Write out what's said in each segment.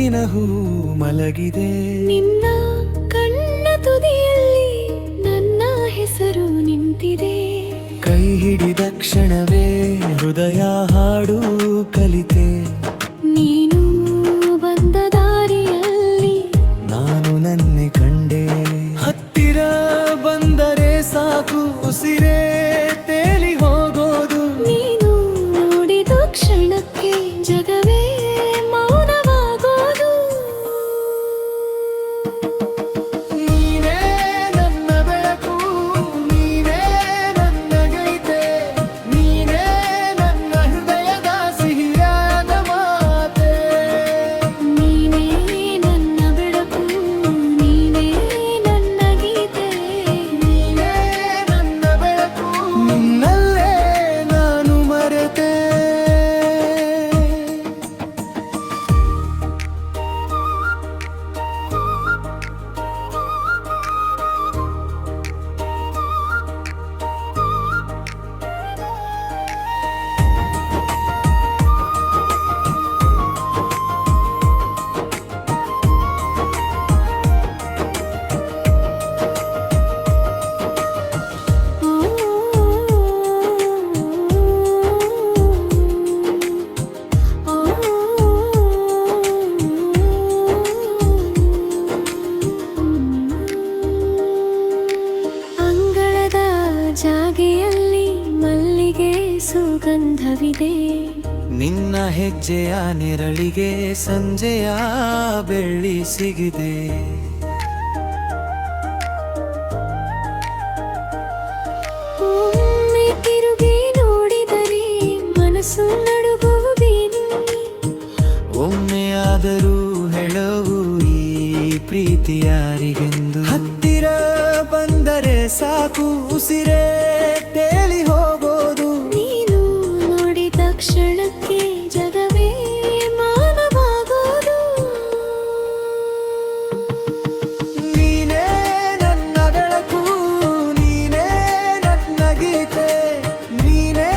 ಮುತ್ತಿನ ಹೂ ಮಲಗಿದೆ. ನಿನ್ನ ಕಣ್ಣ ತುದಿಯಲ್ಲಿ ನನ್ನ ಹೆಸರು ನಿಂತಿದೆ. ಕೈ ಹಿಡಿದ ಕ್ಷಣವೇ ಹೃದಯ ಹಾಡು ಕಲಿತೆ. ನೀನು ಬಂದ ದಾರಿಯಲ್ಲಿ ನಾನು ನನ್ನೆ ಕಂಡೆ. ಹತ್ತಿರ ಬಂದರೆ ಸಾಕು ಉಸಿರೇ ತೇಲಿ ಹೋಗೋದು. ನೀನು ನೋಡಿದ ಕ್ಷಣಕ್ಕೆ ಜಗವೇ ಮೌನವಾಗೋದು. ನೀನೇ ನನ್ನ ಬೆಳಕು, ನೀನೇ ನನ್ನ ಗೀತೆ, ನೀನೇ ನನ್ನ ಹೃದಯದ ಸಿಹಿಯಾದ ಮಾತೆ. ನೀನೇ ನನ್ನ ಬೆಳಕು, ನೀನೇ ನನ್ನ ಗೀತೆ, ನೀನೇ ನನ್ನ ಬೆಳಕು, ನಿನ್ನಲ್ಲೇ ನಾನು ಮರೆತೆ. ಅಂಗಳದ ಜಾಗೆಯಲ್ಲಿ ಮಲ್ಲಿಗೆ ಸುಗಂಧವಿದೆ. ನಿನ್ನ ಹೆಜ್ಜೆಯ ನೆರಳಿಗೆ ಸಂಜೆಯ ಬೆಳ್ಳಿ ಸಿಗಿದೆ. ಒಮ್ಮೆ ತಿರುಗಿ ನೋಡಿದರೆ ಮನಸ್ಸು ನಡುಗುವುದೇನು. ಒಮ್ಮೆಯಾದರೂ ಹೇಳವು ಈ ಪ್ರೀತಿ ಯಾರಿಗೆಂದು. ಹತ್ತಿರ ಬಂದರೆ ಸಾಕು ಉಸಿರೇ ತೇಲಿ ಹೋಗೋದು. ನೀನು ನೋಡಿದ ಕ್ಷಣಕ್ಕೆ ಜಗವೇ ಮಾನವಾಗೋದು. ನೀನೇ ನನ್ನ ಬೆಳಕು, ನೀನೇ ನನ್ನ ಗೀತೆ, ನೀನೇ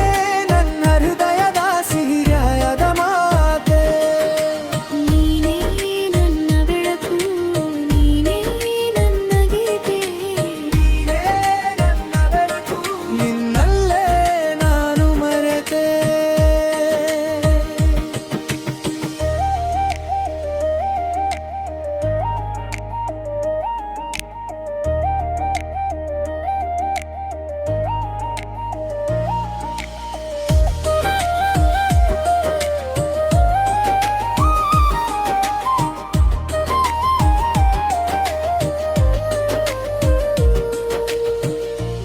ನನ್ನ ಹೃದಯದ ಸಿಹಿಯಾದ ಮಾತೆ. ನೀನೇ ನನ್ನ ಬೆಳಕು, ನೀನೇ ನನ್ನ ಗೀತೆ, ನೀನೇ ನನ್ನ ಬೆಳಕು, ನಿನ್ನಲ್ಲೇ ನಾನು ಮರೆತೆ.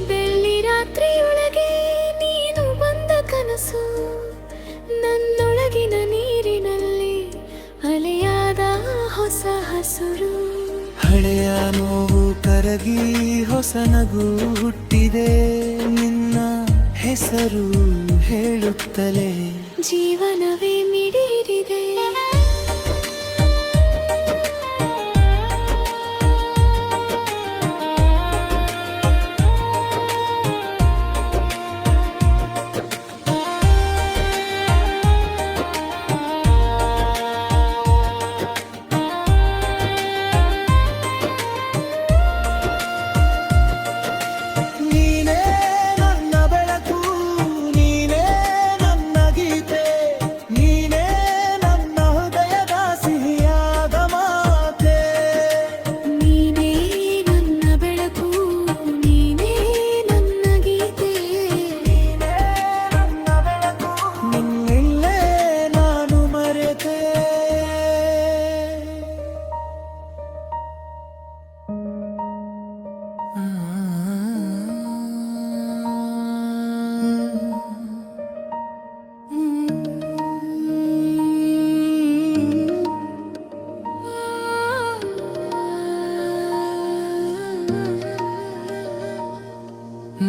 ಬೆಳ್ಳಿ ರಾತ್ರಿಯೊಳಗೆ ನೀನು ಬಂದ ಕನಸು. ನನ್ನೊಳಗಿನ ನೀರಿನಲ್ಲಿ ಅಲೆಯಾದ ಹೊಸ ಹಸುರು. ಹಳೆಯ ನೋವು ಕರಗಿ ಹೊಸ ನಗು ಹುಟ್ಟಿದೆ. ನಿನ್ನ ಹೆಸರು ಹೇಳುತ್ತಲೇ ಜೀವನವೇ ಮಿಡಿದಿದೆ. ನೀನೇ ನನ್ನ ಬೆಳಕು, ನೀನೇ ನನ್ನ ಗೀತೆ, ನೀನೇ ನನ್ನ ಹೃದಯದ ಸಿಹಿಯಾದ ಮಾತೆ. ನೀನೇ ನನ್ನ ಬೆಳಕು, ನೀನೇ ನನ್ನ ಗೀತೆ, ನೀನೇ ನನ್ನ ಬೆಳಕು, ನಿನ್ನಲ್ಲೇ ನಾನು ಮರೆತೆ.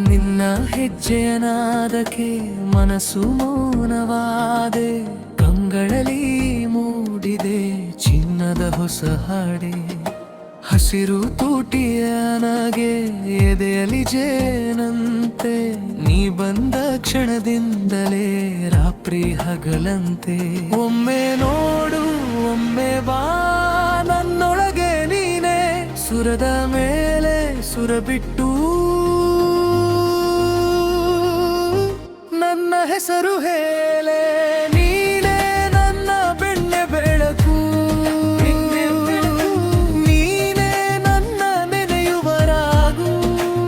ನಿನ್ನ ಹೆಜ್ಜೆಯ ನಾದಕ್ಕೆ ಮನಸ್ಸು ಮೌನವಾದೆ. ಕಂಗಳಲ್ಲಿ ಮೂಡಿದೆ ಚಿನ್ನದ ಹೊಸ ಹಾಡೆ. ಹಸಿರು ತೂಟಿಯ ನನಗೆ ಎದೆಯಲ್ಲಿ ಜೇನಂತೆ. ನೀ ಬಂದ ಕ್ಷಣದಿಂದಲೇ ರಾತ್ರಿ ಹಗಲಂತೆ. ಒಮ್ಮೆ ನೋಡು ಒಮ್ಮೆ ಬಾ ನನ್ನೊಳಗೆ ನೀನೆ ಸುರದ ಮೇಲೆ ಸುರ ಬಿಟ್ಟು ನನ್ನ ಹೆಸರು ಹೇಳೆ ನೀನೇ ನನ್ನ ಬೆಣ್ಣೆ ಬೆಳಕು ನೀನೇ ನನ್ನ ನೆನೆಯುವ ರಾಗು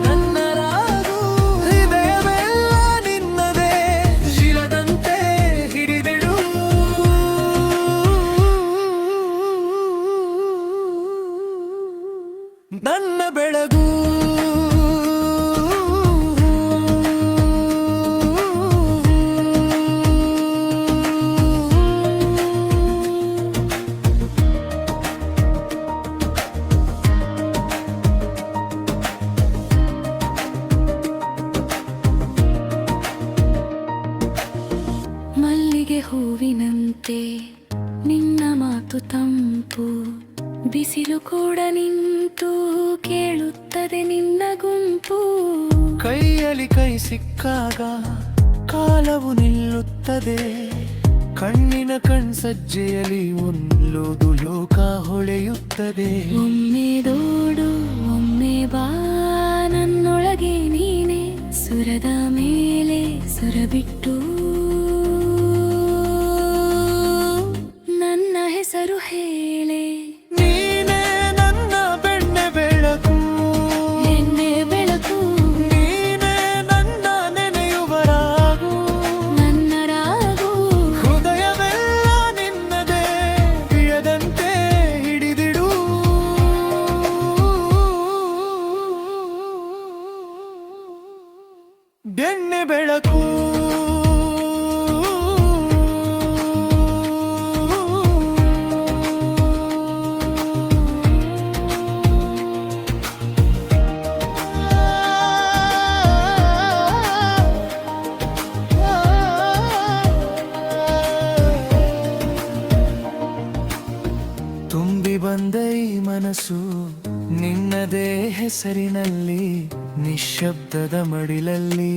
ನನ್ನ ರಾಗು ಹೃದಯವೆಲ್ಲ ನಿನ್ನದೇ ಶಿಲದಂತೆ ಹಿಡಿದಿಡು ನನ್ನ ಬೆಳಗು ಮಲ್ಲಿಗೆ ಹೂವಿನಂತೆ ನಿನ್ನ ಮಾತು ತಂಪು ಬಿಸಿಲು ಕೂಡ ನಿಂತು ಕೇಳುತ್ತದೆ ನಿನ್ನ ಗುಂಪು ಕೈಯಲ್ಲಿ ಕೈ ಸಿಕ್ಕಾಗ ಕಾಲವು ನಿಲ್ಲುತ್ತದೆ ಕಣ್ಣಿನ ಕಣ್ಸಜ್ಜೆಯಲ್ಲಿ ಒಂದೊಂದು ಲೋಕ ಹೊಳೆಯುತ್ತದೆ ಒಮ್ಮೆ ದೋಡು ಒಮ್ಮೆ ಬಾ ನನ್ನೊಳಗೆ ನೀನೆ ಸುರದ ಮೇಲೆ ಸುರ ಬಿಟ್ಟು ನನ್ನ ಹೆಸರು ಹೇಳೆ ನೀನೇ ನನ್ನ ಬೆಣ್ಣೆ ಬೆಳಕು ಎಣ್ಣೆ ಬೆಳಕು ನೀನೇ ನನ್ನ ನೆನೆಯುವ ರಾಗು ನನ್ನ ರಾಗು ಹೃದಯವೆಲ್ಲ ನಿನ್ನದೇ ಪ್ರಿಯದಂತೆ ಹಿಡಿದಿಡು ಬೆಣ್ಣೆ ಬೆಳಕು ತುಂಬಿ ಬಂದ ಈ ಮನಸ್ಸು ನಿನ್ನದೇ ಹೆಸರಿನಲ್ಲಿ ನಿಶ್ಶಬ್ದದ ಮಡಿಲಲ್ಲಿ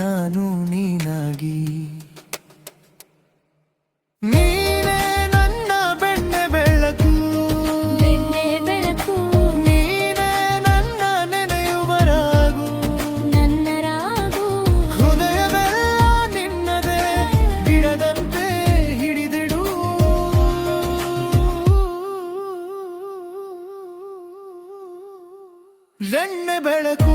ನಾನು ನೀನಾಗಿ ನೀನೇ ನನ್ನ ಬೆಣ್ಣೆ ಬೆಳಕು ಎಣ್ಣೆ ಬೆಳಕು ನೀನೇ ನನ್ನ ನೆನೆಯುವ ರಾಗು ನನ್ನ ರಾಗು ಹೃದಯವೆಲ್ಲ ನಿನ್ನದೇ ಬಿಡದಂತೆ ಹಿಡಿದಿಡು ಬೆಣ್ಣೆ ಬೆಳಕು